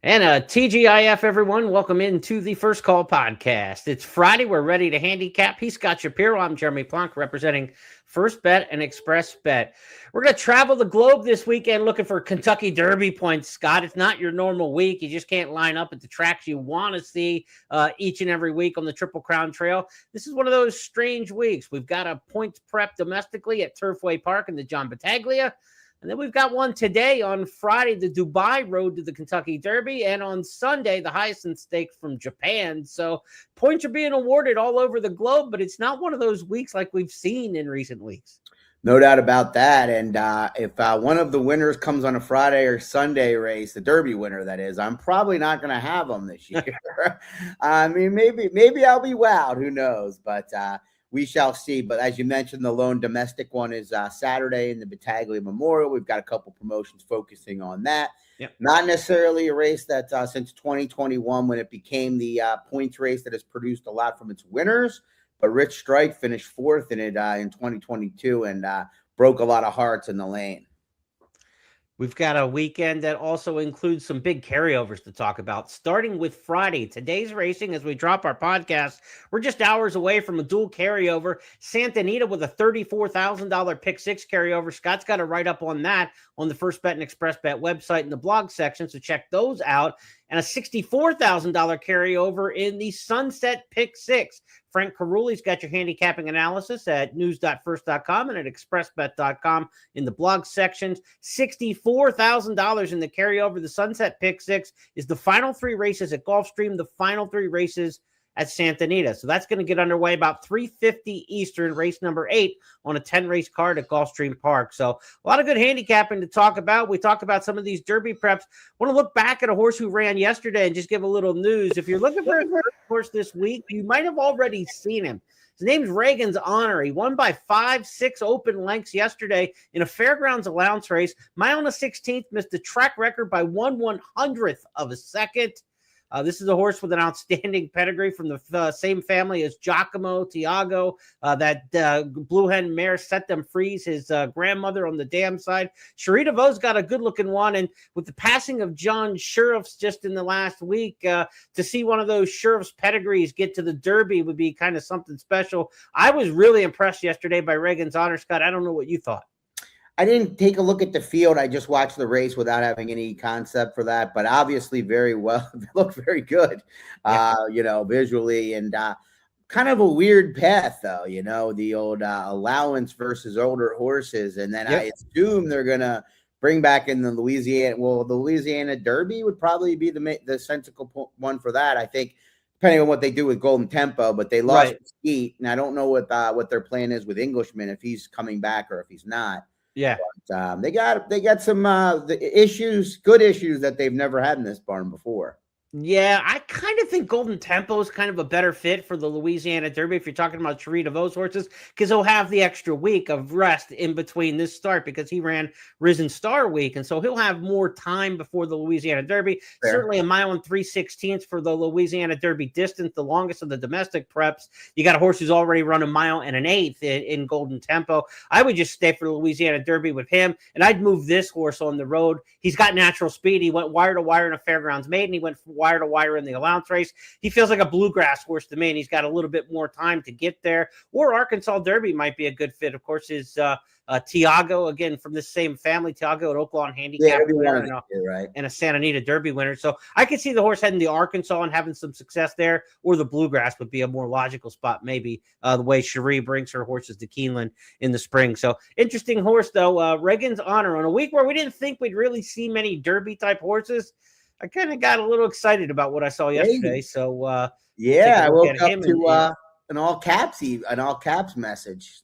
And TGIF, everyone. Welcome into the First Call podcast. It's Friday. We're ready to handicap. He's Scott Shapiro. I'm Jeremy Plonk, representing First Bet and Express Bet. We're going to travel the globe this weekend looking for Kentucky Derby points, Scott. It's not your normal week. You just can't line up at the tracks you want to see each and every week on the Triple Crown Trail. This is one of those strange weeks. We've got a points prep domestically at Turfway Park in the John Battaglia. And then we've got one today on Friday, the Dubai Road to the Kentucky Derby, and on Sunday, the Hyacinth Stakes from Japan. So points are being awarded all over the globe, but it's not one of those weeks like we've seen in recent weeks. No doubt about that. And if one of the winners comes on a Friday or Sunday race, the Derby winner, that is, I'm probably not going to have them this year. I mean, maybe I'll be wowed. Who knows? But we shall see. But as you mentioned, the lone domestic one is Saturday in the Battaglia Memorial. We've got a couple promotions focusing on that. Yep. Not necessarily a race that since 2021, when it became the points race that has produced a lot from its winners. But Rich Strike finished fourth in it in 2022 and broke a lot of hearts in the lane. We've got a weekend that also includes some big carryovers to talk about, starting with Friday. Today's racing, as we drop our podcast, we're just hours away from a dual carryover. Santa Anita with a $34,000 pick six carryover. Scott's got a write-up on that on the First Bet and Express Bet website in the blog section, so check those out. And a $64,000 carryover in the Sunset Pick Six. Frank Caruli's got your handicapping analysis at news.first.com and at expressbet.com in the blog sections. $64,000 in the carryover. The Sunset Pick Six is the final three races at Gulfstream, the final three races at Santa Anita. So that's going to get underway about 3:50 Eastern, race number 8 on a 10-race card at Gulfstream Park. So a lot of good handicapping to talk about. We talk about some of these Derby preps. Want to look back at a horse who ran yesterday and just give a little news. If you're looking for a horse this week, you might have already seen him. His name's Reagan's Honor. He won by 5-6 open lengths yesterday in a Fairgrounds allowance race. Mile and a 16th, missed the track record by 1/100th of a second. This is a horse with an outstanding pedigree from the same family as Giacomo Tiago. That Blue Hen mare set them freeze, his grandmother on the dam side. Cherie DeVaux's got a good-looking one, and with the passing of John Sheriff's just in the last week, to see one of those Sheriff's pedigrees get to the Derby would be kind of something special. I was really impressed yesterday by Reagan's Honor, Scott. I don't know what you thought. I didn't take a look at the field. I just watched the race without having any concept for that, but obviously very well. It looked very good, visually, and kind of a weird path, though, the old allowance versus older horses. And then I assume they're going to bring back in the Louisiana. Well, the Louisiana Derby would probably be the sensible one for that, I think, depending on what they do with Golden Tempo. But they lost Skeet, and I don't know what their plan is with Englishman, if he's coming back or if he's not. Yeah, but, they got some good issues that they've never had in this barn before. Yeah, I kind of think Golden Tempo is kind of a better fit for the Louisiana Derby if you're talking about Cherie DeVaux's horses, because he'll have the extra week of rest in between this start because he ran Risen Star Week, and so he'll have more time before the Louisiana Derby. Fair. Certainly a mile and 3/16 for the Louisiana Derby distance, the longest of the domestic preps. You got a horse who's already run a mile and an eighth in Golden Tempo. I would just stay for the Louisiana Derby with him, and I'd move this horse on the road. He's got natural speed. He went wire to wire in a Fairgrounds maiden. He went wire to wire in the allowance race. He feels like a bluegrass horse to me, and he's got a little bit more time to get there. Or Arkansas Derby might be a good fit. Of course, is Tiago, again, from the same family. Tiago, an Oaklawn handicap winner and a Santa Anita Derby winner. So I could see the horse heading to Arkansas and having some success there, or the bluegrass would be a more logical spot, maybe the way Cherie brings her horses to Keeneland in the spring. So interesting horse, though. Reagan's Honor on a week where we didn't think we'd really see many Derby-type horses. I kind of got a little excited about what I saw yesterday. So, I woke up to an all caps message.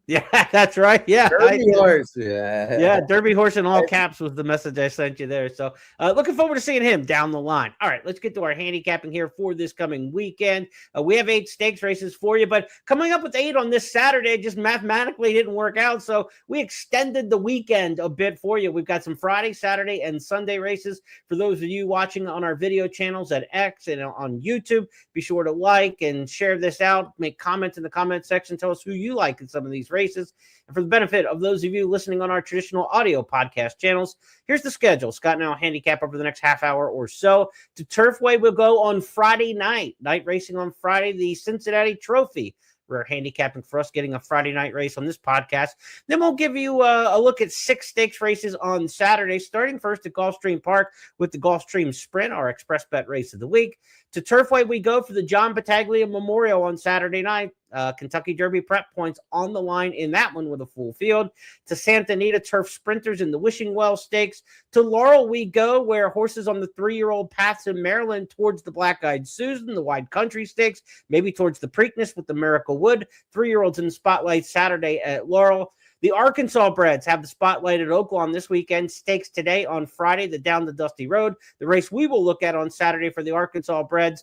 Yeah, that's right. Yeah. Derby horse. Yeah, Derby horse in all caps was the message I sent you there. So looking forward to seeing him down the line. All right, let's get to our handicapping here for this coming weekend. We have 8 stakes races for you, but coming up with 8 on this Saturday just mathematically didn't work out. So we extended the weekend a bit for you. We've got some Friday, Saturday, and Sunday races. For those of you watching on our video channels at X and on YouTube, be sure to like and share this out. Make comments in the comment section. Tell us who you like in some of these races. And for the benefit of those of you listening on our traditional audio podcast channels, here's the schedule. Scott and I will handicap over the next half hour or so. To Turfway, we'll go on Friday night. Night racing on Friday, the Cincinnati Trophy. We're handicapping for us getting a Friday night race on this podcast. Then we'll give you a look at 6 stakes races on Saturday, starting first at Gulfstream Park with the Gulfstream Sprint, our express bet race of the week. To Turfway, we go for the John Battaglia Memorial on Saturday night. Kentucky Derby prep points on the line in that one with a full field. To Santa Anita Turf Sprinters in the Wishing Well Stakes. To Laurel we go, where horses on the 3-year-old paths in Maryland towards the Black-Eyed Susan, the Wide Country Stakes, maybe towards the Preakness with the Miracle Wood. 3-year-olds in the spotlight Saturday at Laurel. The Arkansas breds have the spotlight at Oaklawn this weekend. Stakes today on Friday, the Down the Dusty Road. The race we will look at on Saturday for the Arkansas breds.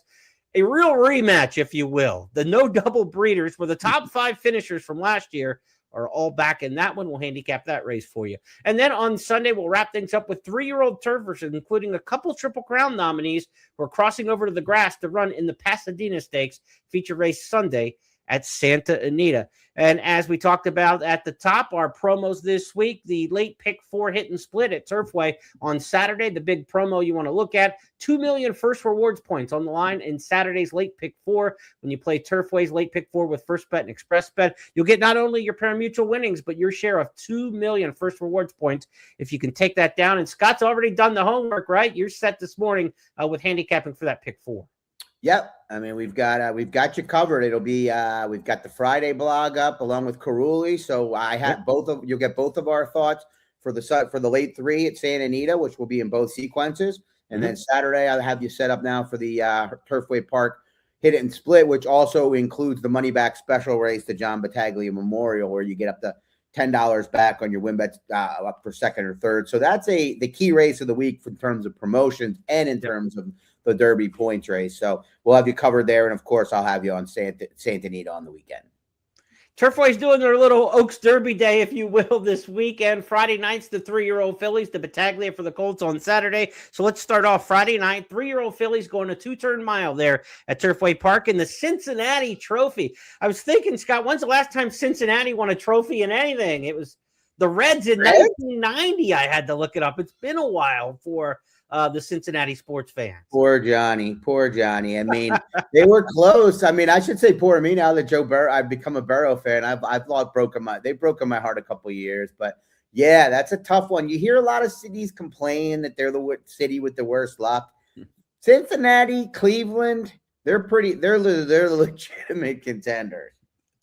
A real rematch, if you will. The no double breeders, where the top 5 finishers from last year are all back in that one. We'll handicap that race for you. And then on Sunday, we'll wrap things up with 3-year-old turfers, including a couple Triple Crown nominees who are crossing over to the grass to run in the Pasadena Stakes, feature race Sunday at Santa Anita. And as we talked about at the top, our promos this week, the late pick 4 hit and split at Turfway on Saturday, the big promo you want to look at, 2 million first rewards points on the line in Saturday's late pick 4. When you play Turfway's late pick 4 with first bet and express bet, you'll get not only your pari-mutuel winnings, but your share of 2 million first rewards points if you can take that down. And Scott's already done the homework, right? You're set this morning with handicapping for that pick 4. Yep. I mean, we've got you covered. It'll be we've got the Friday blog up along with Caruli. So I have you'll get both of our thoughts for the late 3 at Santa Anita, which will be in both sequences. And then Saturday, I'll have you set up now for the Turfway Park hit it and split, which also includes the money back special race, the John Battaglia Memorial, where you get up to $10 back on your win bets up for second or third. So that's the key race of the week in terms of promotions and in terms of the Derby points race. So we'll have you covered there. And of course, I'll have you on Santa Anita on the weekend. Turfway's doing their little Oaks Derby Day, if you will, this weekend. Friday night's the 3-year-old fillies, the Battaglia for the Colts on Saturday. So let's start off Friday night. 3-year-old fillies going a 2-turn mile there at Turfway Park in the Cincinnati Trophy. I was thinking, Scott, when's the last time Cincinnati won a trophy in anything? It was the Reds in 1990. I had to look it up. It's been a while for the Cincinnati sports fans. Poor Johnny. I mean, they were close. I mean, I should say poor me now that Joe Burrow, I've become a Burrow fan. They've broken my heart a couple of years, but yeah, that's a tough one. You hear a lot of cities complain that they're the city with the worst luck. Cincinnati, Cleveland, they're legitimate contenders.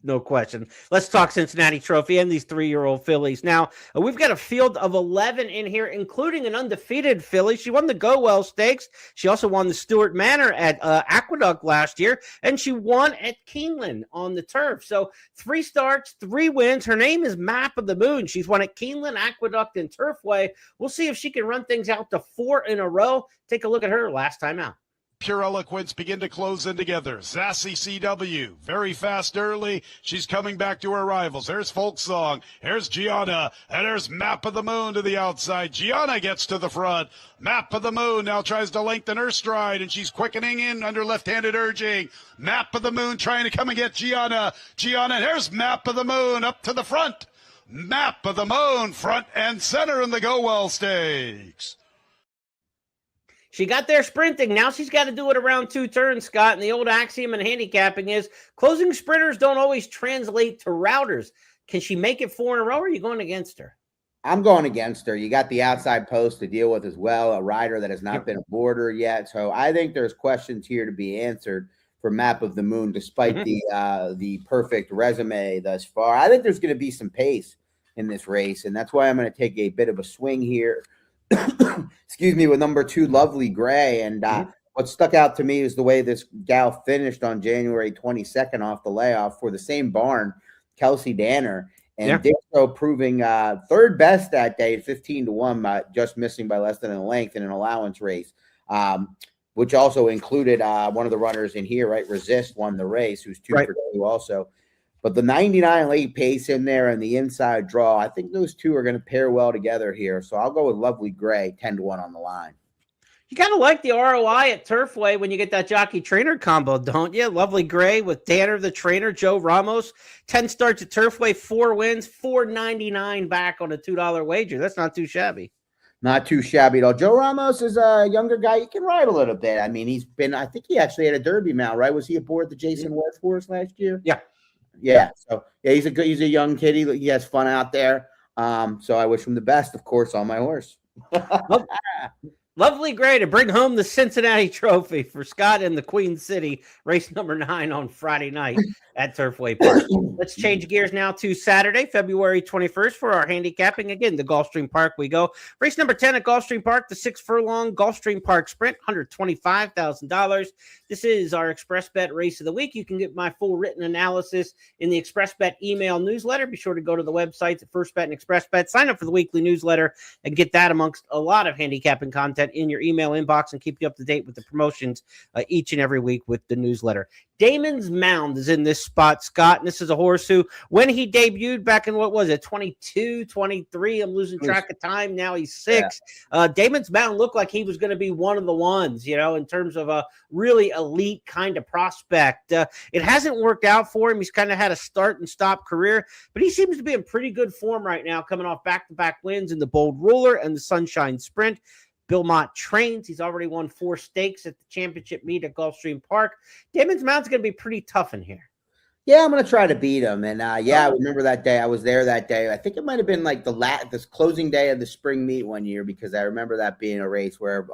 No question. Let's talk Cincinnati Trophy and these 3-year-old fillies. Now, we've got a field of 11 in here, including an undefeated filly. She won the Go Well Stakes. She also won the Stewart Manor at Aqueduct last year, and she won at Keeneland on the turf. So 3 starts, 3 wins. Her name is Map of the Moon. She's won at Keeneland, Aqueduct, and Turfway. We'll see if she can run things out to 4 in a row. Take a look at her last time out. Pure Eloquence begin to close in together. Sassy CW, very fast early. She's coming back to her rivals. There's Folk Song. Here's Gianna. And there's Map of the Moon to the outside. Gianna gets to the front. Map of the Moon now tries to lengthen her stride, and she's quickening in under left-handed urging. Map of the Moon trying to come and get Gianna. Gianna, there's Map of the Moon up to the front. Map of the Moon, front and center in the Go Well Stakes. She got there sprinting. Now she's got to do it around 2 turns, Scott. And the old axiom in handicapping is closing sprinters don't always translate to routers. Can she make it 4 in a row, or are you going against her? I'm going against her. You got the outside post to deal with as well, a rider that has not been a boarder yet. So I think there's questions here to be answered for Map of the Moon, despite the perfect resume thus far. I think there's going to be some pace in this race, and that's why I'm going to take a bit of a swing here. Excuse me, with number 2, Lovely Gray. And what stuck out to me is the way this gal finished on January 22nd off the layoff for the same barn, Kelsey Danner, and did so proving 3rd best that day at 15-1, just missing by less than a length in an allowance race, which also included one of the runners in here, right? Resist won the race, who's 2 for 2 also. But the 99 late pace in there and the inside draw, I think those two are going to pair well together here. So I'll go with Lovely Gray, 10-1 on the line. You kind of like the ROI at Turfway when you get that jockey trainer combo, don't you? Lovely Gray with Danner, the trainer, Joe Ramos. 10 starts at Turfway, 4 wins, $4.99 back on a $2 wager. That's not too shabby. Not too shabby at all. Joe Ramos is a younger guy. He can ride a little bit. I mean, I think he actually had a Derby mount, right? Was he aboard the Jason West for us last year? Yeah. Yeah. So, yeah, he's a young kid. He has fun out there. So I wish him the best, of course, on my horse. Lovely Gray to bring home the Cincinnati Trophy for Scott and the Queen City, race number 9 on Friday night at Turfway Park. Let's change gears now to Saturday, February 21st for our handicapping. Again, the Gulfstream Park we go. Race number 10 at Gulfstream Park, the 6 furlong Gulfstream Park Sprint, $125,000. This is our Express Bet race of the week. You can get my full written analysis in the Express Bet email newsletter. Be sure to go to the websites at First Bet and Express Bet. Sign up for the weekly newsletter and get that amongst a lot of handicapping content in your email inbox and keep you up to date with the promotions each and every week with the newsletter. Damon's Mound is in this spot, Scott, and this is a horse who, when he debuted back in, 22, 23, I'm losing track of time, now he's 6. Yeah. Damon's Mound looked like he was going to be one of the ones, in terms of a really elite kind of prospect. It hasn't worked out for him. He's kind of had a start and stop career, but he seems to be in pretty good form right now, coming off back-to-back wins in the Bold Ruler and the Sunshine Sprint. Bill Mott trains. He's already won 4 stakes at the championship meet at Gulfstream Park. Damon's Mound's going to be pretty tough in here. Yeah, I'm going to try to beat him. And I remember that day. I was there that day. I think it might have been like this closing day of the spring meet one year, because I remember that being a race where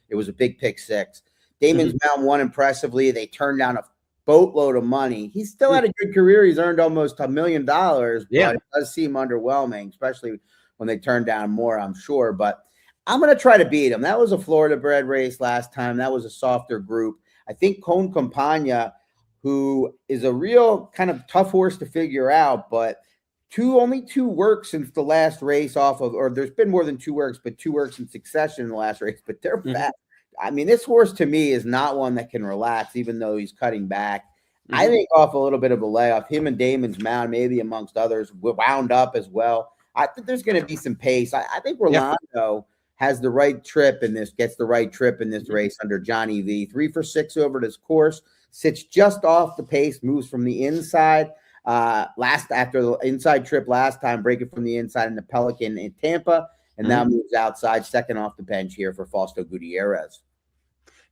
it was a big pick 6. Damon's Mound won impressively. They turned down a boatload of money. He's still had a good career. He's earned almost $1 million, but it does seem underwhelming, especially when they turned down more, I'm sure. But I'm going to try to beat him. That was a Florida-bred race last time. That was a softer group. I think Con Campagna, who is a real kind of tough horse to figure out, but only 2 works since the last race or there's been more than 2 works, but 2 works in succession in the last race. But they're bad. I mean, this horse to me is not one that can relax, even though he's cutting back. I think off a little bit of a layoff, him and Damon's Mound, maybe amongst others, wound up as well. I think there's going to be some pace. I think Rolando has the right trip in this, gets the right trip in this race under Johnny V. 3 for 6 over this course, sits just off the pace, moves from the inside. After the inside trip last time, breaking from the inside in the Pelican in Tampa, and now moves outside, second off the bench here for Fausto Gutierrez.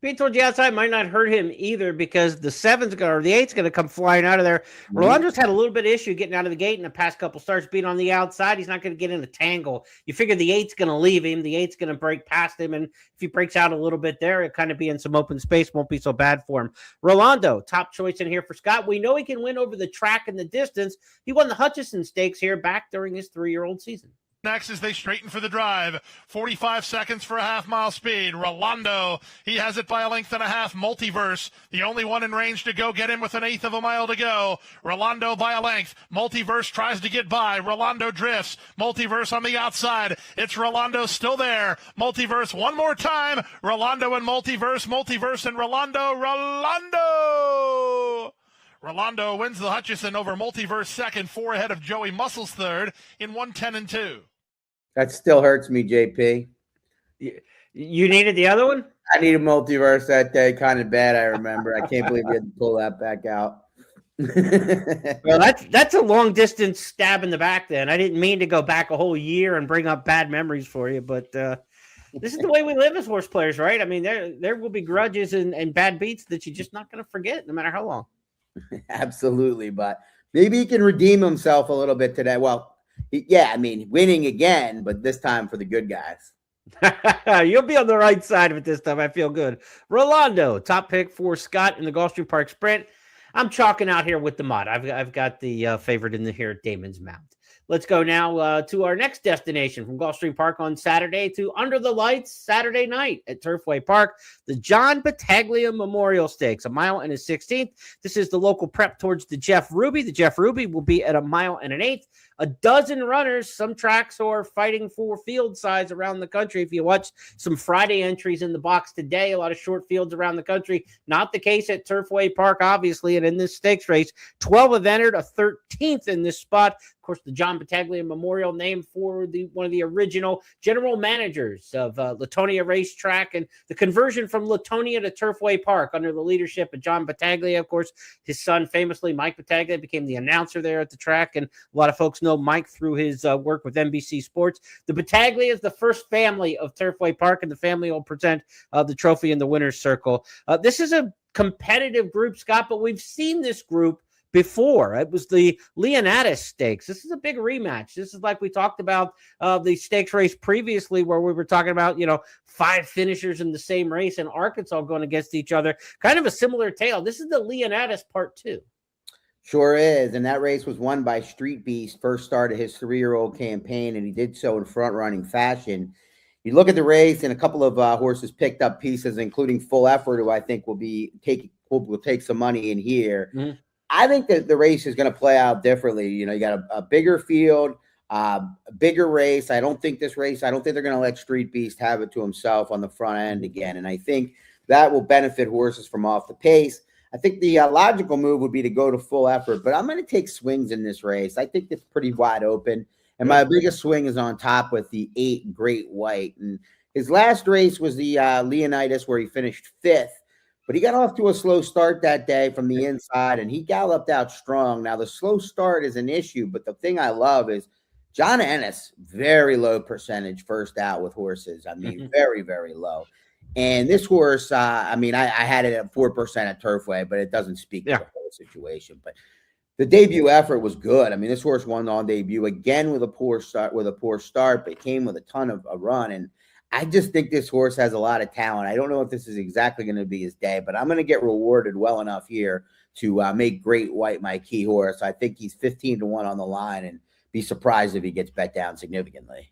Being towards the outside might not hurt him either, because the 7's or the 8's going to come flying out of there. Rolando's had a little bit of issue getting out of the gate in the past couple starts, being on the outside. He's not going to get in a tangle. You figure the 8's going to leave him. The 8's going to break past him, and if he breaks out a little bit there, it'll kind of be in some open space. Won't be so bad for him. Rolando, top choice in here for Scott. We know he can win over the track and the distance. He won the Hutchison Stakes here back during his 3-year-old season. Next as they straighten for the drive, 45 seconds for a half-mile speed. Rolando, he has it by a length and a half. Multiverse, the only one in range to go get him with 1/8 of a mile to go. Rolando by a length. Multiverse tries to get by. Rolando drifts. Multiverse on the outside. It's Rolando still there. Multiverse one more time. Rolando and Multiverse. Multiverse and Rolando. Rolando wins the Hutchison over Multiverse second, 4 ahead of Joey Muscles third in 1:10-2. That still hurts me, JP. You needed the other one? I needed Multiverse that day kind of bad, I remember. I can't believe we had to pull that back out. Well, that's a long distance stab in the back then. I didn't mean to go back a whole year and bring up bad memories for you, but this is the way we live as horse players, right? I mean, there will be grudges and bad beats that you're just not going to forget no matter how long. Absolutely, but maybe he can redeem himself a little bit today. Well, winning again, but this time for the good guys. You'll be on the right side of it this time. I feel good. Rolando, top pick for Scott in the Gulfstream Park Sprint. I'm chalking out here with the mod. I've got the favorite in the here, Damon's Mound. Let's go now to our next destination from Gulfstream Park on Saturday to Under the Lights Saturday night at Turfway Park, the John Battaglia Memorial Stakes, 1 mile and a 16th. This is the local prep towards the Jeff Ruby. The Jeff Ruby will be at 1 mile and an 1/8. a dozen runners. Some tracks are fighting for field size around the country. If you watch some Friday entries in the box today, a lot of short fields around the country. Not the case at Turfway Park, obviously, and in this stakes race, 12 have entered, a 13th in this spot. Of course, the John Battaglia Memorial, named for one of the original general managers of Latonia Racetrack, and the conversion from Latonia to Turfway Park under the leadership of John Battaglia. Of course, his son, famously Mike Battaglia, became the announcer there at the track, and a lot of folks know Mike through his work with NBC Sports. The Battaglia is the first family of Turfway Park, and the family will present the trophy in the winner's circle. This is a competitive group, Scott, but we've seen this group before. It was the Leonatus Stakes. This is a big rematch. This is like we talked about the stakes race previously, where we were talking about, 5 finishers in the same race and Arkansas going against each other. Kind of a similar tale. This is the Leonatus Part 2. Sure is. And that race was won by Street Beast, first start of his 3-year-old campaign, and he did so in front-running fashion. You look at the race, and a couple of horses picked up pieces, including Full Effort, who I think will take some money in here. Mm-hmm. I think that the race is going to play out differently. You got a bigger field, a bigger race. I don't think they're going to let Street Beast have it to himself on the front end again. And I think that will benefit horses from off the pace. I think the logical move would be to go to Full Effort, but I'm going to take swings in this race. I think it's pretty wide open. And my biggest swing is on top with the 8 Great White. And his last race was the Leonidas, where he finished 5th. But he got off to a slow start that day from the inside, and he galloped out strong. Now, the slow start is an issue, but the thing I love is John Ennis, very low percentage first out with horses. I mean, very, very low. And this horse, I had it at 4% at Turfway, but it doesn't speak to the whole situation. But the debut effort was good. I mean, this horse won on debut again with a poor start, but it came with a ton of a run. And I just think this horse has a lot of talent. I don't know if this is exactly going to be his day, but I'm going to get rewarded well enough here to make Great White my key horse. I think he's 15-1 on the line, and be surprised if he gets bet down significantly.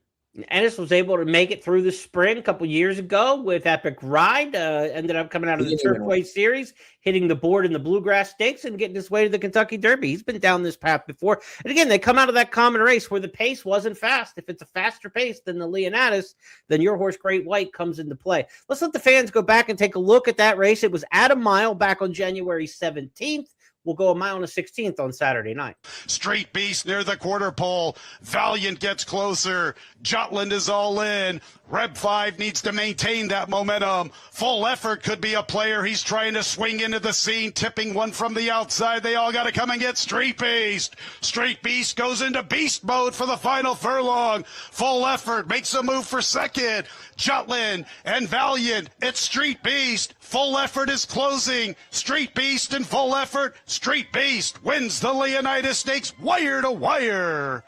Ennis was able to make it through the spring a couple years ago with Epic Ride. Ended up coming out of the Turfway Series, hitting the board in the Bluegrass Stakes and getting his way to the Kentucky Derby. He's been down this path before. And again, they come out of that common race where the pace wasn't fast. If it's a faster pace than the Leonatus, then your horse Great White comes into play. Let's let the fans go back and take a look at that race. It was at a mile back on January 17th. We'll go 1 mile and a 16th on Saturday night. Street Beast near the quarter pole. Valiant gets closer. Jutland is all in. Reb 5 needs to maintain that momentum. Full Effort could be a player. He's trying to swing into the scene, tipping one from the outside. They all got to come and get Street Beast. Street Beast goes into beast mode for the final furlong. Full Effort makes a move for second. Jutland and Valiant. It's Street Beast. Full Effort is closing. Street Beast and Full Effort. Street Beast wins the Leonidas Stakes wire to wire.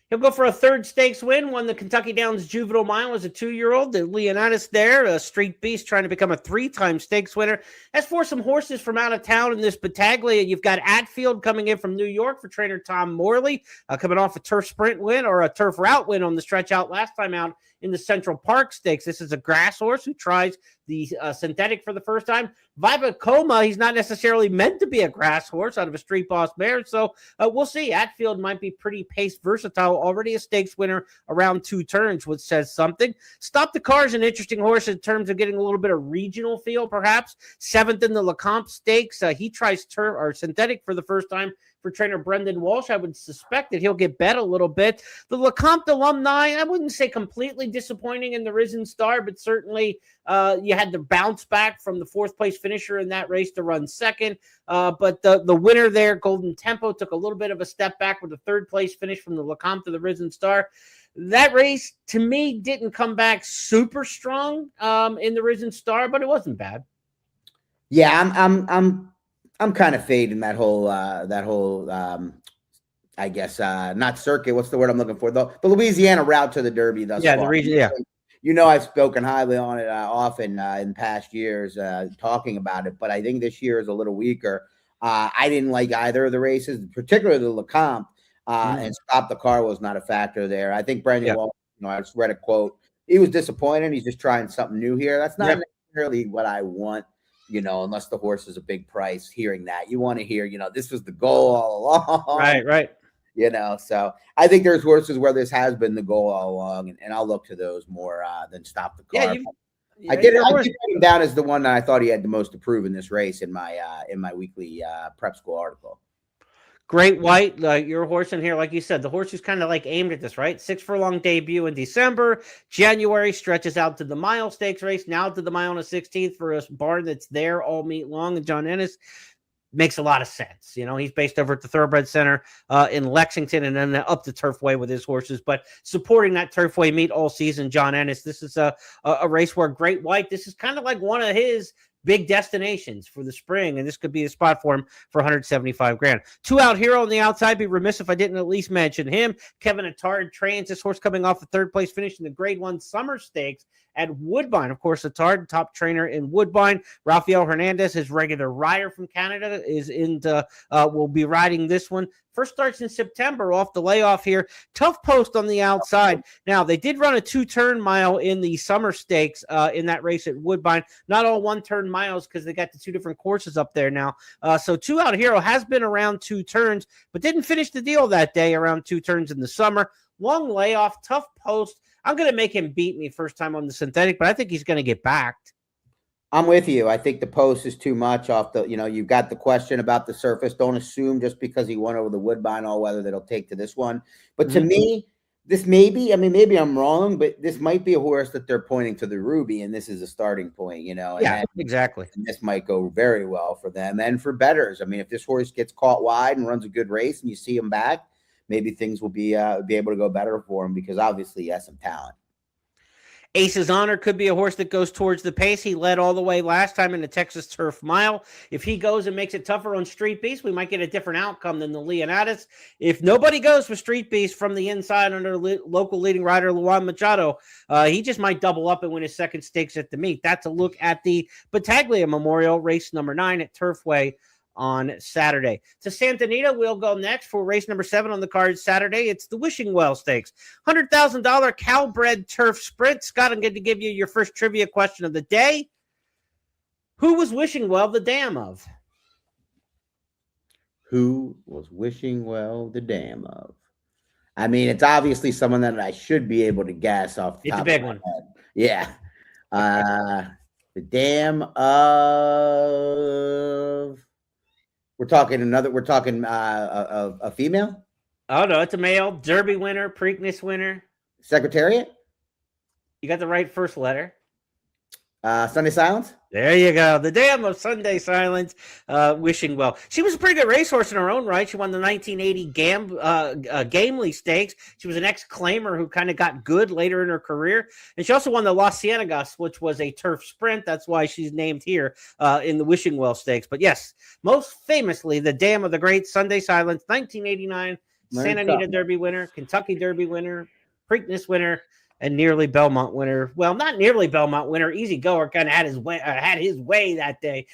He'll go for a 3rd stakes win. Won the Kentucky Downs Juvenile Mile as a 2-year-old. The Leonidas there, a Street Beast trying to become a 3-time stakes winner. As for some horses from out of town in this Battaglia, you've got Atfield coming in from New York for trainer Tom Morley, coming off a turf sprint win or a turf route win on the stretch out last time out in the Central Park Stakes. This is a grass horse who tries the synthetic for the first time. Viva Coma, he's not necessarily meant to be a grass horse out of a Street Boss mare, so we'll see. Atfield might be pretty pace versatile, already a stakes winner around 2 turns, which says something. Stop the Car is an interesting horse in terms of getting a little bit of regional feel, perhaps. 7th in the Lecomte Stakes. He tries turf or synthetic for the first time for trainer Brendan Walsh. I would suspect that he'll get bet a little bit. The Lecomte alumni, I wouldn't say completely disappointing in the Risen Star, but certainly you had to bounce back from the 4th place finisher in that race to run second. But the winner there, Golden Tempo, took a little bit of a step back with a 3rd place finish from the Lecomte to the Risen Star. That race, to me, didn't come back super strong in the Risen Star, but it wasn't bad. Yeah, I'm kind of fading that whole I guess not circuit. What's the word I'm looking for? The Louisiana route to the Derby thus far. The region, yeah. I've spoken highly on it often in past years, talking about it, but I think this year is a little weaker. I didn't like either of the races, particularly the Lecomte, and Stop the Car was not a factor there. I think Brandon Walsh, I just read a quote. He was disappointed. He's just trying something new here. That's not necessarily what I want. Unless the horse is a big price, hearing that. You want to hear, this was the goal all along. Right. So I think there's horses where this has been the goal all along, and I'll look to those more than Stop the Car. I did put him down as the one that I thought he had the most to prove in this race in my weekly prep school article. Great White, your horse in here, like you said, the horse is kind of like aimed at this, right? 6 furlong debut in December. January stretches out to the mile stakes race, now to the mile on the 16th for a barn that's there all meet long. And John Ennis makes a lot of sense. He's based over at the Thoroughbred Center in Lexington, and then up the Turfway with his horses, but supporting that Turfway meet all season, John Ennis. This is a race where Great White, this is kind of like one of his big destinations for the spring, and this could be a spot for him for 175 grand. 2 Out Hero on the outside. Be remiss if I didn't at least mention him. Kevin Attard trains this horse, coming off a 3rd place finish in the Grade 1 Summer Stakes at Woodbine. Of course, Attard, top trainer in Woodbine. Rafael Hernandez, his regular rider from Canada, will be riding this one. First starts in September off the layoff here. Tough post on the outside. Now, they did run a 2-turn mile in the Summer Stakes in that race at Woodbine. Not all 1-turn miles because they got the 2 different courses up there now. So 2 Out Hero has been around 2 turns, but didn't finish the deal that day around 2 turns in the summer. Long layoff, tough post. I'm going to make him beat me first time on the synthetic, but I think he's going to get backed. I'm with you. I think the post is too much off the, you've got the question about the surface. Don't assume just because he won over the Woodbine all-weather that he'll take to this one. But to me, this maybe I'm wrong, but this might be a horse that they're pointing to the Ruby, and this is a starting point, Yeah, exactly. And this might go very well for them and for bettors. I mean, if this horse gets caught wide and runs a good race and you see him back, maybe things will be able to go better for him because obviously he has some talent. Ace's Honor could be a horse that goes towards the pace. He led all the way last time in the Texas Turf Mile. If he goes and makes it tougher on Street Beast, we might get a different outcome than the Leonidas. If nobody goes for Street Beast from the inside under local leading rider Luan Machado, he just might double up and win his 2nd stakes at the meet. That's a look at the Battaglia Memorial, race number 9 at Turfway on Saturday. To Santa Anita, we'll go next for race number 7 on the card Saturday. It's the Wishing Well Stakes. $100,000 Calbred Turf Sprint. Scott, I'm going to give you your first trivia question of the day. Who was Wishing Well the dam of? Who was Wishing Well the dam of? I mean, it's obviously someone that I should be able to guess off the top of my head. It's a big one. Yeah. The dam of... We're talking a female? Oh, no, it's a male. Derby winner, Preakness winner. Secretariat? You got the right first letter. Sunday Silence? There you go. The dam of Sunday Silence, Wishing Well. She was a pretty good racehorse in her own right. She won the 1980 Gamely Stakes. She was an ex-claimer who kind of got good later in her career. And she also won the Las Ciénegas, which was a turf sprint. That's why she's named here in the Wishing Well Stakes. But yes, most famously, the dam of the great Sunday Silence, 1989 Santa Anita Derby winner, Kentucky Derby winner, Preakness winner, and nearly Belmont winner. Well, not nearly Belmont winner. Easy Goer kind of had his way that day,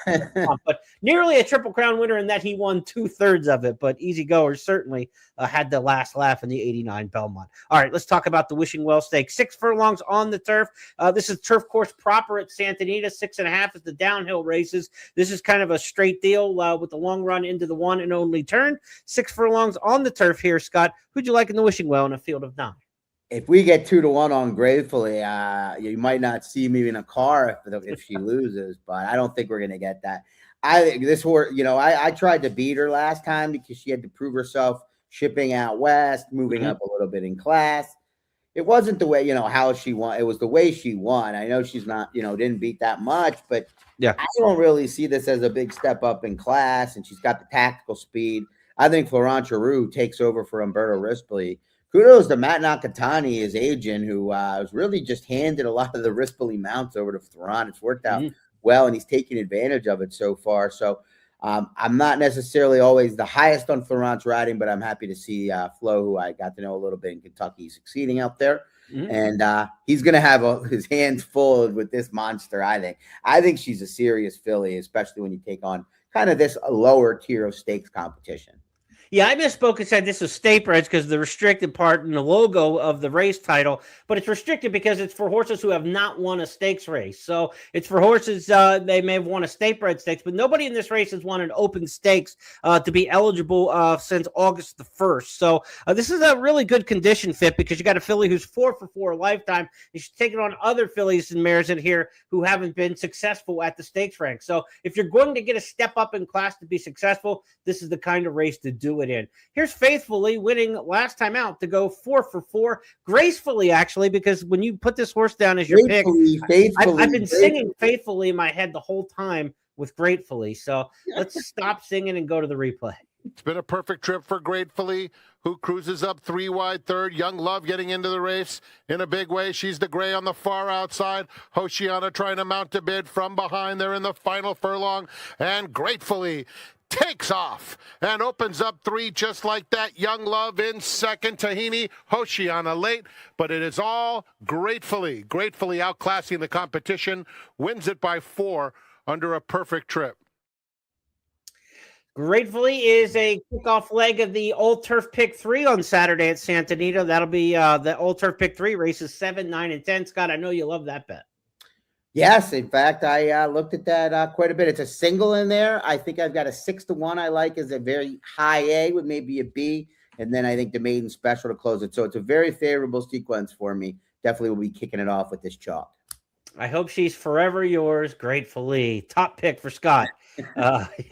but nearly a Triple Crown winner in that he won 2/3 of it. But Easy Goer certainly had the last laugh in the '89 Belmont. All right, let's talk about the Wishing Well Stakes. 6 furlongs on the turf. This is turf course proper at Santa Anita. 6.5 is the downhill races. This is kind of a straight deal with the long run into the one and only turn. 6 furlongs on the turf here, Scott. Who'd you like in the Wishing Well in a field of 9? If we get 2-1 on Gratefully, you might not see me in a car if she loses, but I don't think we're going to get that. I think this horse, I tried to beat her last time because she had to prove herself shipping out west, moving up a little bit in class. It wasn't the way, how she won. It was the way she won. I know she's not, didn't beat that much, but yeah, I don't really see this as a big step up in class, and she's got the tactical speed. I think Florent Giroux takes over for Umberto Rispoli. Kudos to Matt Nakatani, his agent, who was really just handed a lot of the Rispoli mounts over to Florent. It's worked out well, and he's taking advantage of it so far. So I'm not necessarily always the highest on Florent's riding, but I'm happy to see Flo, who I got to know a little bit in Kentucky, succeeding out there. And he's going to have his hands full with this monster, I think. I think she's a serious filly, especially when you take on kind of this lower tier of stakes competition. Yeah, I misspoke and said this is state breds because the restricted part in the logo of the race title, but it's restricted because it's for horses who have not won a stakes race. So it's for horses, they may have won a state bred stakes, but nobody in this race has won an open stakes to be eligible since August the 1st. So this is a really good condition fit because you got a filly who's 4 for 4 lifetime. You should take it on other fillies and mares in here who haven't been successful at the stakes rank. So if you're going to get a step up in class to be successful, this is the kind of race to do it in. Here's Faithfully winning last time out to go 4 for 4 gracefully, actually, because when you put this horse down as your pick, I've been singing Faithfully in my head the whole time with Gratefully. So let's stop singing and go to the replay. It's been a perfect trip for Gratefully, who cruises up 3 wide third. Young Love getting into the race in a big way. She's the gray on the far outside. Hoshiana trying to mount a bid from behind. They're in the final furlong. And Gratefully takes off and opens up 3 just like that. Young Love in second. Tahini, Hoshiana late. But it is all Gratefully outclassing the competition. Wins it by 4 under a perfect trip. Gratefully is a kickoff leg of the Old Turf Pick 3 on Saturday at Santa Anita. That'll be the Old Turf Pick 3 races 7, 9, and 10. Scott, I know you love that bet. Yes, in fact, I looked at that quite a bit. It's a single in there. I think I've got a 6-1 I like as a very high A with maybe a B, and then I think the maiden special to close it. So it's a very favorable sequence for me. Definitely will be kicking it off with this chalk. I hope she's forever yours, Gratefully. Top pick for Scott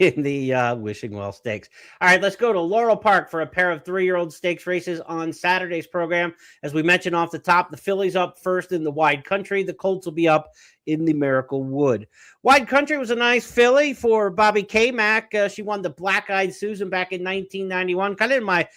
in the Wishing Well Stakes. All right, let's go to Laurel Park for a pair of 3-year-old stakes races on Saturday's program. As we mentioned off the top, the fillies up first in the Wide Country. The colts will be up in the Miracle Wood. Wide Country was a nice filly for Bobby K-Mac. She won the Black Eyed Susan back in 1991, kind of in my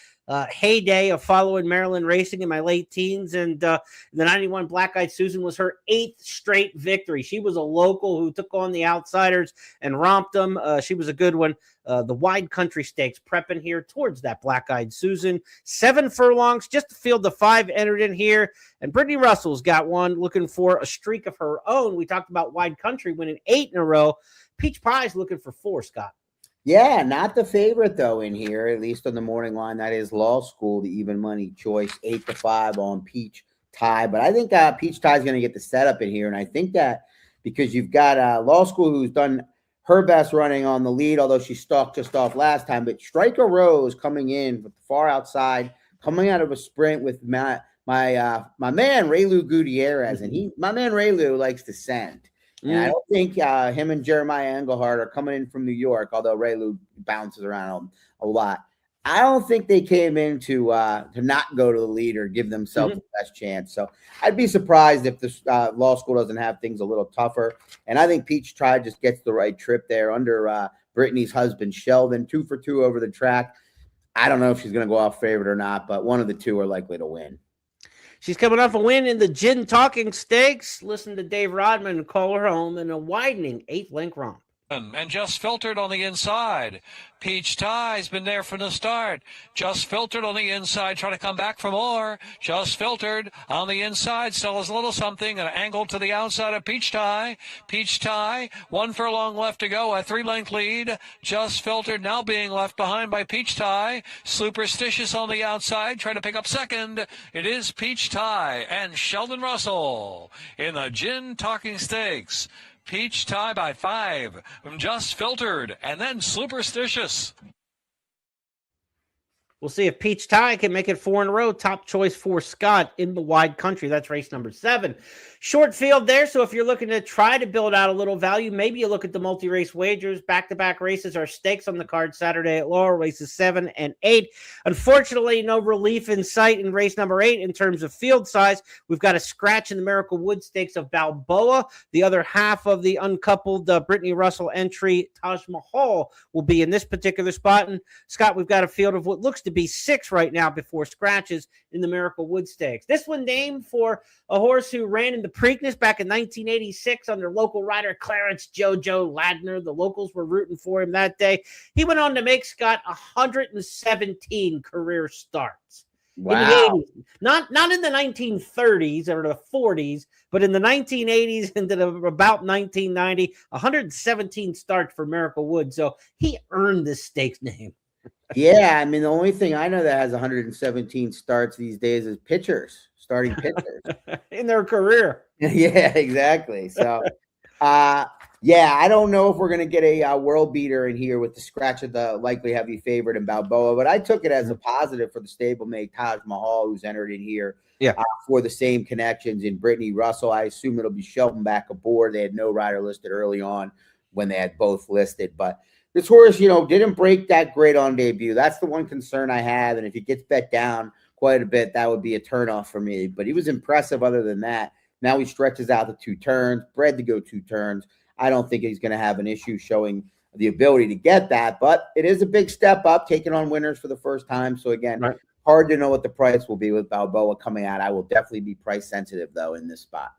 heyday of following Maryland racing in my late teens. And the 91 Black Eyed Susan was her 8th straight victory. She was a local who took on the outsiders and romped them. She was a good one. The Wide Country Stakes prepping here towards that Black Eyed Susan. 7 furlongs, just to field the 5 entered in here. And Brittany Russell's got one looking for a streak of her own. We talked about Wide Country winning 8 in a row. Peach Pie's looking for 4, Scott. Yeah, not the favorite, though, in here, at least on the morning line. That is Law School, the even money choice, 8-5 on Peach Tie. But I think Peach Tie is going to get the setup in here. And I think that because you've got Law School, who's done her best running on the lead, although she stalked just off last time. But Striker Rose coming in with the far outside, coming out of a sprint with my man, Raylu Gutierrez. And my man Raylu likes to send. And I don't think him and Jeremiah Engelhardt are coming in from New York, although Raylu bounces around a lot. I don't think they came in to not go to the lead or give themselves the best chance. So I'd be surprised if this Law School doesn't have things a little tougher. And I think Peach Tie just gets the right trip there under Brittany's husband, Sheldon, 2 for 2 over the track. I don't know if she's going to go off favorite or not, but one of the two are likely to win. She's coming off a win in the Gin Talking Stakes. Listen to Dave Rodman call her home in a widening 8-length romp. And just filtered on the inside. Peach Tie's been there from the start. Just filtered on the inside, trying to come back for more. Just filtered on the inside, still has a little something, an angle to the outside of Peach Tie. Peach Tie, 1 furlong left to go, a 3-length lead. Just filtered, now being left behind by Peach Tie. Superstitious on the outside, trying to pick up second. It is Peach Tie and Sheldon Russell in the Gin Talking Stakes. Peach Tie by 5 from Just Filtered, and then Superstitious. We'll see if Peach Tie can make it 4 in a row. Top choice for Scott in the Wide Country. That's race number 7. Short field there, so if you're looking to try to build out a little value, maybe you look at the multi-race wagers. Back-to-back races are stakes on the card Saturday at Laurel, races 7 and 8. Unfortunately, no relief in sight in race number 8 in terms of field size. We've got a scratch in the Miracle Wood Stakes of Balboa. The other half of the uncoupled Brittany Russell entry, Taj Mahal, will be in this particular spot. And, Scott, we've got a field of what looks to be 6 right now before scratches in the Miracle Wood Stakes. This one named for a horse who ran in the Preakness back in 1986 under local rider Clarence Jojo Ladner. The locals were rooting for him that day. He went on to make, Scott, 117 career starts. Wow. In the 80s. Not in the 1930s or the 40s, but in the 1980s into about 1990, 117 starts for Miracle Wood. So he earned this stakes name. Yeah, I mean, the only thing I know that has 117 starts these days is pitchers, starting pitchers. in their career. Yeah, exactly. So, uh, yeah, I don't know if we're going to get a world beater in here with the scratch of the likely heavy favorite in Balboa, but I took it as a positive for the stablemate Taj Mahal, who's entered in here Yeah. for the same connections in Brittany Russell. I assume it'll be Shelton back aboard. They had no rider listed early on when they had both listed, but this horse, didn't break that great on debut. That's the one concern I have, and if he gets bet down quite a bit, that would be a turnoff for me, but he was impressive other than that. Now he stretches out the 2 turns, bred to go 2 turns. I don't think he's going to have an issue showing the ability to get that, but it is a big step up, taking on winners for the first time. So again, Right. hard to know what the price will be with Balboa coming out. I will definitely be price sensitive though in this spot.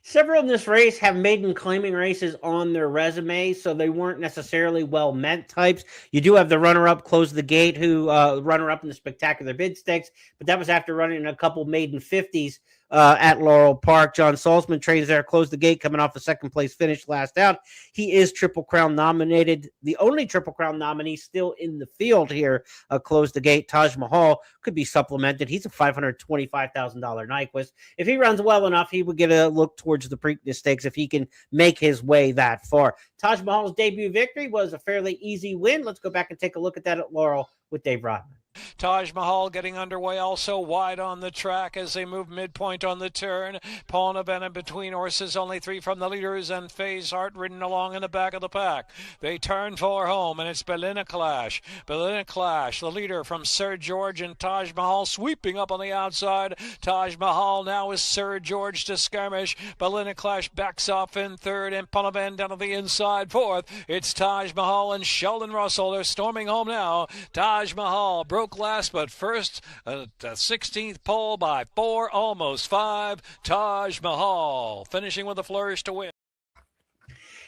Several in this race have maiden claiming races on their resume, so they weren't necessarily well-meant types. You do have the runner-up Close the Gate, who runner-up in the Spectacular Bid Stakes, but that was after running a couple maiden 50s at Laurel Park. John Salzman trains there, Close the Gate, coming off a second-place finish last out. He is Triple Crown nominated, the only Triple Crown nominee still in the field here. Close the Gate, Taj Mahal could be supplemented. He's a $525,000 Nyquist. If he runs well enough, he would get a look towards the Preakness Stakes if he can make his way that far. Taj Mahal's debut victory was a fairly easy win. Let's go back and take a look at that at Laurel with Dave Rodman. Taj Mahal getting underway also wide on the track as they move midpoint on the turn. Paul Nevena between horses, only 3 from the leaders, and Faye's Heart ridden along in the back of the pack. They turn for home, and it's Belina Clash. Belina Clash, the leader from Sir George, and Taj Mahal sweeping up on the outside. Taj Mahal now is Sir George to skirmish. Belina Clash backs off in third, and Ponovan down to the inside fourth. It's Taj Mahal and Sheldon Russell. They're storming home now. Taj Mahal broke last but first, the 16th pole by 4, almost 5. Taj Mahal finishing with a flourish to win.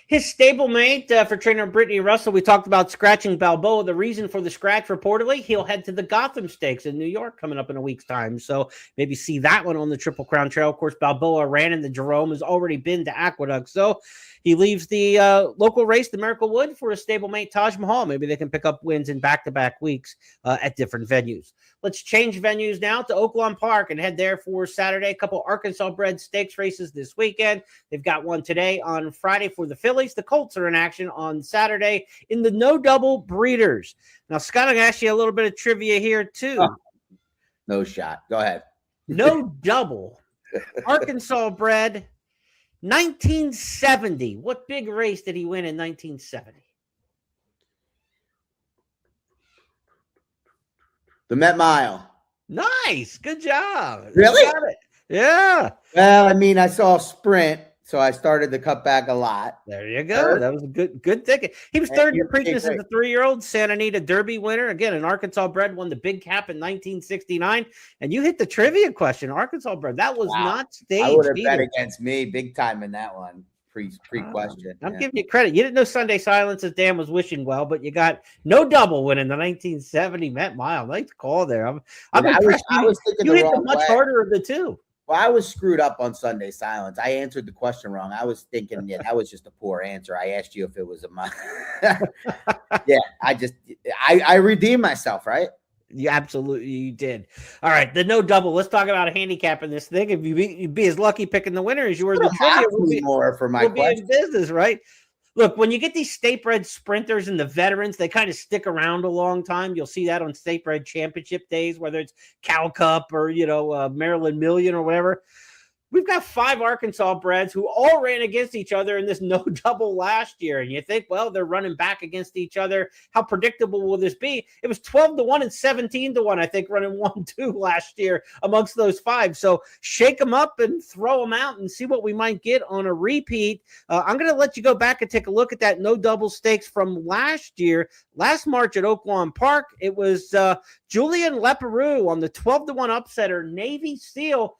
His stablemate for trainer Brittany Russell, we talked about scratching Balboa. The reason for the scratch, reportedly, he'll head to the Gotham Stakes in New York coming up in a week's time. So maybe see that one on the Triple Crown Trail. Of course, Balboa ran in the Jerome, has already been to Aqueduct. So he leaves the local race, the Miracle Wood, for his stablemate Taj Mahal. Maybe they can pick up wins in back-to-back weeks at different venues. Let's change venues now to Oaklawn Park and head there for Saturday. A couple Arkansas-bred stakes races this weekend. They've got one today on Friday for the Phillies. The Colts are in action on Saturday in the No Double Breeders. Now, Scott, I'm going to ask you a little bit of trivia here, too. Oh, no shot. Go ahead. No Double. Arkansas bred. 1970. What big race did he win in 1970? The Met Mile. Nice. Good job. Really? You got it. Yeah. Well, I mean, I saw a sprint, so I started to cut back a lot. There you go. That was a good ticket. He was third in the Preakness as a 3-year-old. Santa Anita Derby winner. Again, an Arkansas bred, won the Big Cap in 1969. And you hit the trivia question. Arkansas bred. That was not staged. I would have bet against me big time in that one. Pre-question. I'm giving you credit. You didn't know Sunday Silence as Dan was wishing well, but you got No Double winning the 1970 Met Mile. Nice call there. I'm impressed. I was thinking you the hit wrong the much way. harder of the two. Well, I was screwed up on Sunday Silence. I answered the question wrong. I was thinking, that was just a poor answer. I asked you if it was I redeemed myself, right? You absolutely did. All right, the No Double. Let's talk about a handicap in this thing. If you'd be as lucky picking the winner as you were the trivia, we'll more for my question. In business, right? Look, when you get these state-bred sprinters and the veterans, they kind of stick around a long time. You'll see that on state-bred championship days, whether it's Cal Cup or Maryland Million or whatever. We've got 5 Arkansas breds who all ran against each other in this No Double last year. And you think, well, they're running back against each other. How predictable will this be? It was 12-1 and 17-1, I think, running 1-2 last year amongst those 5. So shake them up and throw them out and see what we might get on a repeat. I'm going to let you go back and take a look at that No Double Stakes from last year. Last March at Oaklawn Park, it was Julian Leperoux on the 12-1 upsetter, Navy SEAL.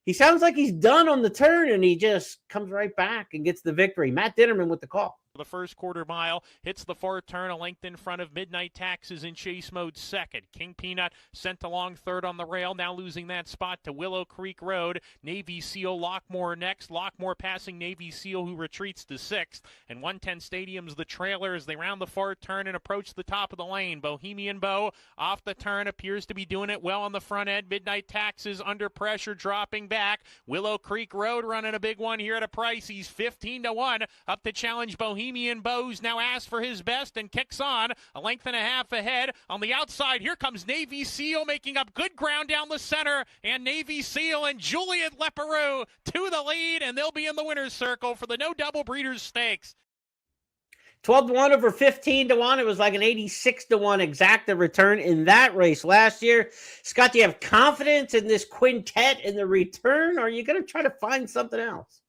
He sounds like he's done on the turn, and he just comes right back and gets the victory. Matt Ditterman with the call. The first quarter mile hits the far turn, a length in front of Midnight Taxes in chase mode second. King Peanut sent along third on the rail, now losing that spot to Willow Creek Road. Navy Seal Lockmore next. Lockmore passing Navy Seal, who retreats to sixth. And 110 Stadium's the trailer as they round the far turn and approach the top of the lane. Bohemian Bow off the turn, appears to be doing it well on the front end. Midnight Taxes under pressure, dropping back. Willow Creek Road running a big one here at a price. He's 15-1 up to challenge Bohemian Bows, now asks for his best and kicks on a length and a half ahead. On the outside, here comes Navy Seal making up good ground down the center, and Navy Seal and Juliet Leperoux to the lead, and they'll be in the winner's circle for the No Double Breeders Stakes. 12-1 over 15-1. It was like an 86-1 exacta return in that race last year. Scott, do you have confidence in this quintet in the return, or are you going to try to find something else?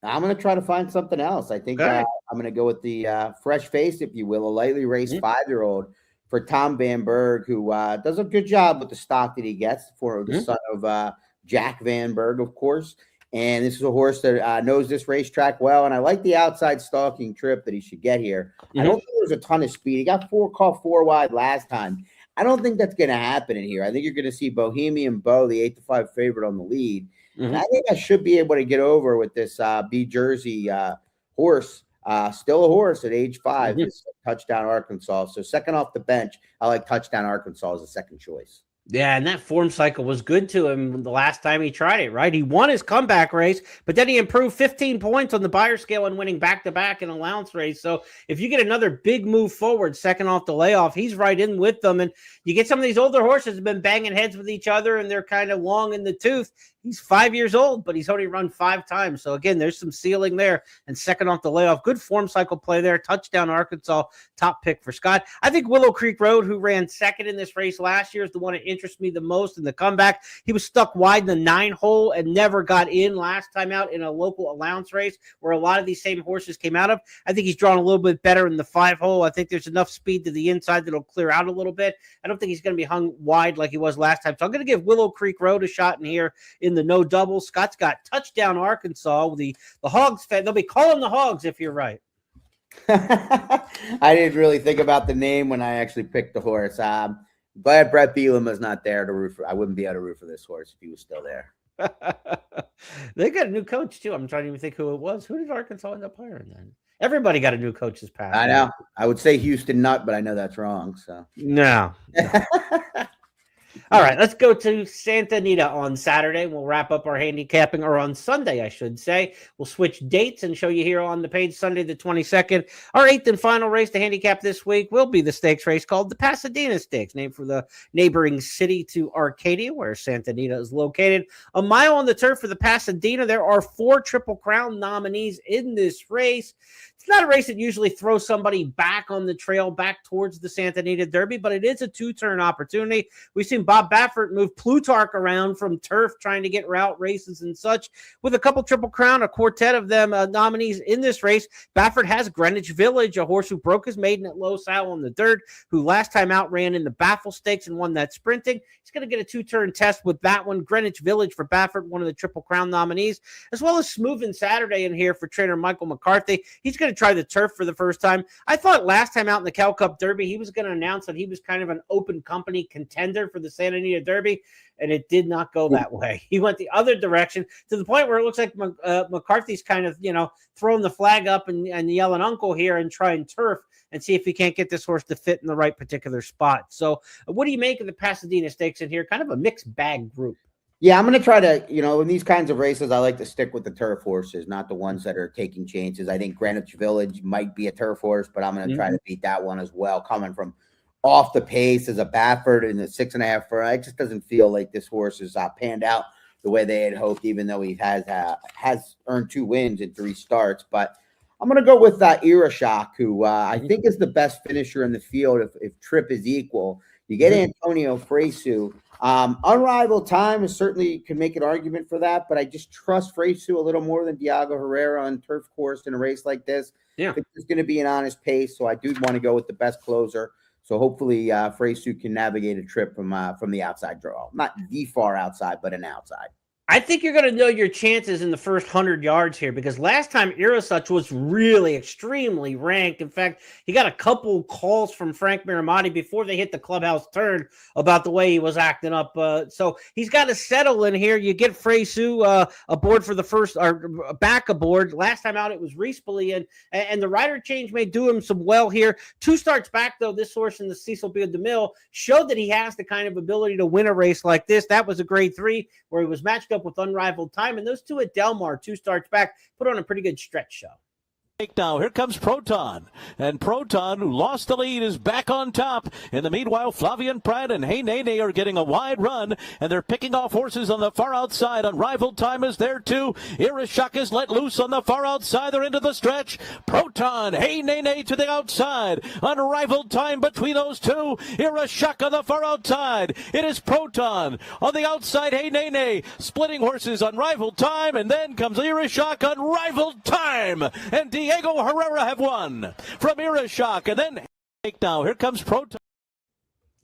I'm going to try to find something else. I think I'm going to go with the fresh face, if you will, a lightly raced 5-year-old for Tom Van Berg, who does a good job with the stock that he gets for the son of Jack Van Berg, of course. And this is a horse that knows this racetrack well. And I like the outside stalking trip that he should get here. I don't think there's a ton of speed. He got caught 4 wide last time. I don't think that's going to happen in here. I think you're going to see Bohemian Bow, the 8-5 favorite, on the lead. And I think I should be able to get over with this B Jersey horse, still a horse at age 5, is Touchdown Arkansas. So second off the bench, I like Touchdown Arkansas as a second choice. Yeah, and that form cycle was good to him the last time he tried it, right? He won his comeback race, but then he improved 15 points on the Beyer scale and winning back-to-back in allowance race. So if you get another big move forward, second off the layoff, he's right in with them. And you get some of these older horses have been banging heads with each other, and they're kind of long in the tooth. He's 5 years old, but he's only run 5 times. So, again, there's some ceiling there. And second off the layoff, good form cycle play there. Touchdown Arkansas, top pick for Scott. I think Willow Creek Road, who ran second in this race last year, is the one that interests me the most in the comeback. He was stuck wide in the 9 hole and never got in last time out in a local allowance race where a lot of these same horses came out of. I think he's drawn a little bit better in the 5 hole. I think there's enough speed to the inside that'll clear out a little bit. I don't think he's going to be hung wide like he was last time. So I'm going to give Willow Creek Road a shot in here in the no double. Scott's got Touchdown Arkansas. The Hogs fan, they'll be calling the Hogs if you're right. I didn't really think about the name when I actually picked the horse. Glad Brett Bielema is not there to root for. I wouldn't be able to root for this horse if he was still there. They got a new coach too. I'm trying to even think who it was. Who did Arkansas end up hiring then? Everybody got a new coach this past. I know. I would say Houston Nutt, but I know that's wrong. So no. All right, let's go to Santa Anita on Saturday. We'll wrap up our handicapping, or on Sunday, I should say. We'll switch dates and show you here on the page Sunday the 22nd. Our 8th and final race to handicap this week will be the stakes race called the Pasadena Stakes, named for the neighboring city to Arcadia, where Santa Anita is located. A mile on the turf for the Pasadena. There are 4 Triple Crown nominees in this race. It's not a race that usually throws somebody back on the trail, back towards the Santa Anita Derby, but it is a 2-turn opportunity. We've seen Bob Baffert move Plutarch around from turf, trying to get route races and such. With a couple Triple Crown, a quartet of them nominees in this race. Baffert has Greenwich Village, a horse who broke his maiden at Low Sow on the dirt, who last time out ran in the Baffle Stakes and won that sprinting. He's going to get a 2-turn test with that one. Greenwich Village for Baffert, one of the Triple Crown nominees, as well as Smoothin' Saturday in here for trainer Michael McCarthy. He's going to try the turf for the first time. I thought last time out in the Cal Cup Derby, he was going to announce that he was kind of an open company contender for the Santa Anita Derby, and it did not go that way. He went the other direction to the point where it looks like McCarthy's kind of, throwing the flag up and yelling uncle here and trying turf and see if he can't get this horse to fit in the right particular spot. So what do you make of the Pasadena Stakes in here? Kind of a mixed bag group. Yeah, I'm going to try to, in these kinds of races, I like to stick with the turf horses, not the ones that are taking chances. I think Greenwich Village might be a turf horse, but I'm going to try to beat that one as well. Coming from off the pace as a Baffert in the 6.5 fur, it just doesn't feel like this horse is panned out the way they had hoped, even though he has earned 2 wins in 3 starts. But I'm going to go with Era Shock, who I think is the best finisher in the field if trip is equal. You get Antonio Fresu. Unrivaled time is certainly can make an argument for that, but I just trust Fresu a little more than Diago Herrera on turf course in a race like this. Yeah, I think it's going to be an honest pace, so I do want to go with the best closer. So hopefully Fresu can navigate a trip from the outside draw, not the far outside, but an outside. I think you're going to know your chances in the first 100 yards here because last time Irasuch was really extremely ranked. In fact, he got a couple calls from Frank Miramotti before they hit the clubhouse turn about the way he was acting up. So he's got to settle in here. You get Freysu aboard for the first, or back aboard. Last time out, it was Rispoli, and the rider change may do him some well here. 2 starts back, though, this horse in the Cecil B. DeMille showed that he has the kind of ability to win a race like this. That was a grade 3 where he was matched up with Unrivaled Time, and those 2 at Del Mar, 2 starts back, put on a pretty good stretch show. Now, here comes Proton. And Proton, who lost the lead, is back on top. In the meanwhile, Flavian Pratt and Hey Nene are getting a wide run, and they're picking off horses on the far outside. Unrivaled Time is there, too. Irashak is let loose on the far outside. They're into the stretch. Proton, Hey Nene to the outside. Unrivaled Time between those 2. Irashak on the far outside. It is Proton. On the outside, Hey Nene. Splitting horses, Unrivaled Time, and then comes Irashak, Unrivaled Time. And Diego Herrera have won from Irashak, and then now here comes Proton.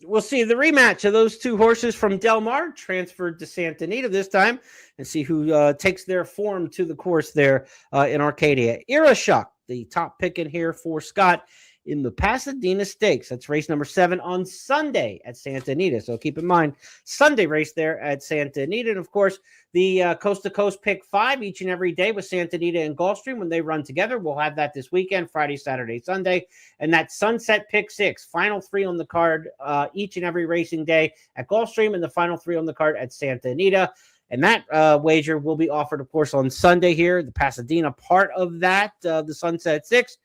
We'll see the rematch of those 2 horses from Del Mar transferred to Santa Anita this time, and see who takes their form to the course there in Arcadia. Irashak, the top pick in here for Scott in the Pasadena Stakes. That's race number 7 on Sunday at Santa Anita. So keep in mind, Sunday race there at Santa Anita. And of course, the Coast to Coast pick 5 each and every day with Santa Anita and Gulfstream when they run together. We'll have that this weekend, Friday, Saturday, Sunday. And that Sunset pick 6, final 3 on the card each and every racing day at Gulfstream, and the final 3 on the card at Santa Anita. And that wager will be offered, of course, on Sunday here, the Pasadena part of that, the Sunset 6.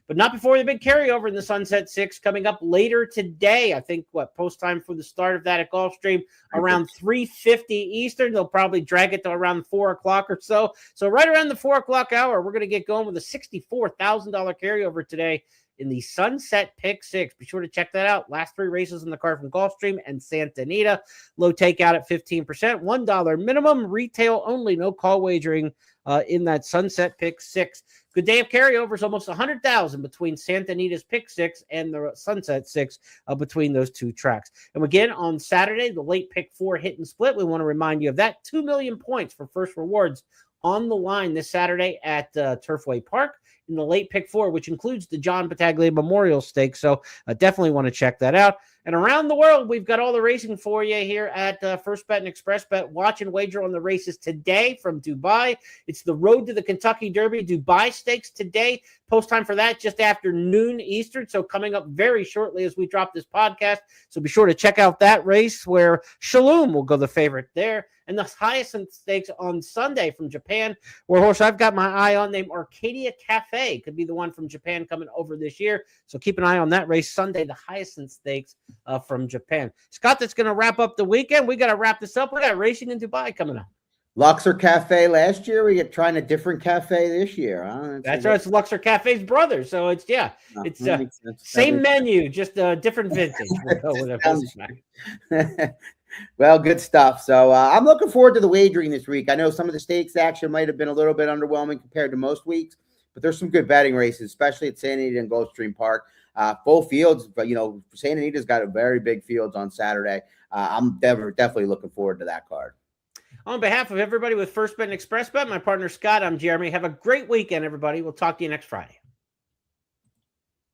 But not before the big carryover in the Sunset 6 coming up later today. I think, post time for the start of that at Gulfstream around 3:50 Eastern. They'll probably drag it to around 4 o'clock or so. So right around the 4 o'clock hour, we're going to get going with a $64,000 carryover today in the Sunset Pick 6. Be sure to check that out. Last 3 races in the card from Gulfstream and Santa Anita. Low takeout at 15%. $1 minimum, retail only, no call wagering in that Sunset Pick 6. Good day of carryovers, almost 100,000 between Santa Anita's Pick 6 and the Sunset 6 between those 2 tracks. And again, on Saturday, the late Pick 4 hit and split. We want to remind you of that. 2 million points for first rewards on the line this Saturday at Turfway Park in the late Pick 4, which includes the John Battaglia Memorial Stakes. So definitely want to check that out. And around the world, we've got all the racing for you here at First Bet and Express Bet. Watch and wager on the races today from Dubai. It's the Road to the Kentucky Derby Dubai Stakes today. Post time for that just after noon Eastern. So coming up very shortly as we drop this podcast. So be sure to check out that race where Shalom will go the favorite there. And the Hyacinth Stakes on Sunday from Japan, where horse I've got my eye on named Arcadia Cafe. Could be the one from Japan coming over this year. So keep an eye on that race Sunday, the Hyacinth Stakes from Japan. Scott, that's going to wrap up the weekend. We got to wrap this up. We got racing in Dubai coming up. Luxor Cafe last year. We get trying a different cafe this year. Huh? That's right. It's Luxor Cafe's brother. So it's same menu, just a different vintage. Well, good stuff. So I'm looking forward to the wagering this week. I know some of the stakes action might have been a little bit underwhelming compared to most weeks, but there's some good betting races, especially at Santa Anita and Gulfstream Park. Full fields, but Santa Anita's got a very big fields on Saturday. I'm definitely looking forward to that card. On behalf of everybody with First Bet and Express Bet, my partner Scott, I'm Jeremy. Have a great weekend, everybody. We'll talk to you next Friday.